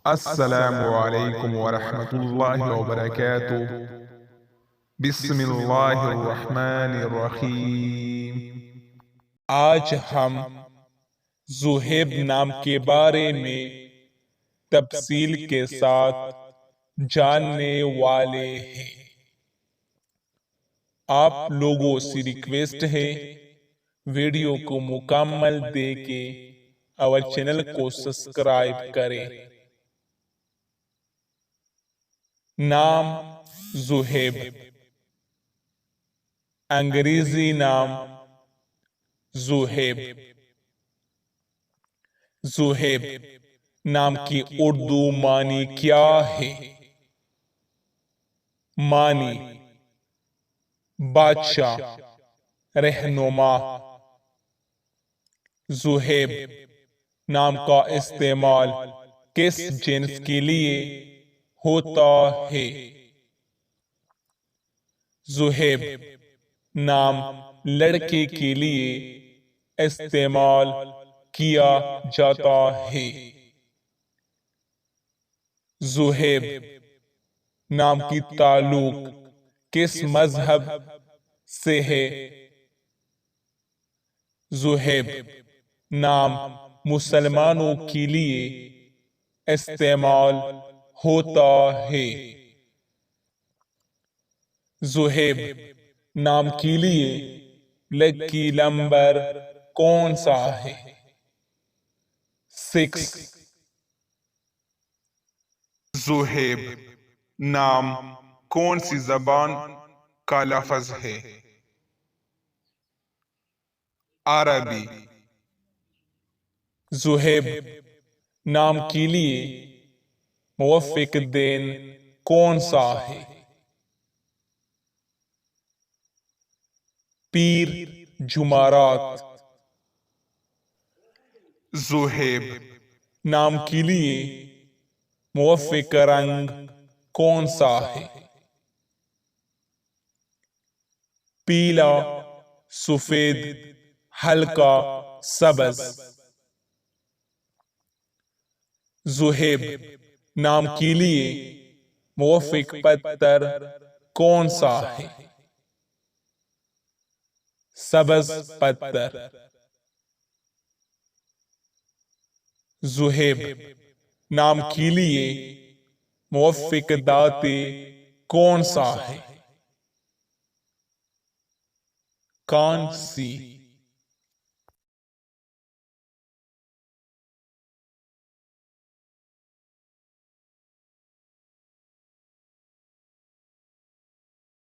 السلام علیکم ورحمۃ اللہ وبرکاتہ۔ بسم اللہ الرحمن الرحیم۔ آج ہم زہیب نام کے بارے میں تفصیل کے ساتھ جاننے والے ہیں۔ آپ لوگوں سے ریکویسٹ ہے ویڈیو کو مکمل دیکھیں اور چینل کو سبسکرائب کریں۔ نام زہیب، انگریزی نام زہیب۔ زہیب نام کی اردو معنی کیا ہے؟ معنی: بادشاہ، رہنما۔ زہیب نام کا استعمال کس جنس کے لیے ہوتا ہے؟ زہیب نام لڑکے کے لیے استعمال کیا جاتا ہے۔ زہیب نام کی تعلق کس مذہب سے ہے؟ زہیب نام مسلمانوں کے لیے استعمال ہوتا ہے۔ زہیب نام کے لیے لکی نمبر کون سا ہے؟ 6۔ زہیب نام کون سی زبان کا لفظ ہے؟ عربی۔ زہیب نام کے لیے موافق دن کون سا ہے؟ پیر جمعرات۔ زہیب نام کے لیے موافق رنگ کون سا ہے؟ پیلا، سفید، ہلکا سبز۔ زہیب نام کے لیے موافق پتھر کون سا ہے؟ سبز پتھر۔ زہیب نام کے لیے موافق دھاتیں کون سا ہے؟ کون سی؟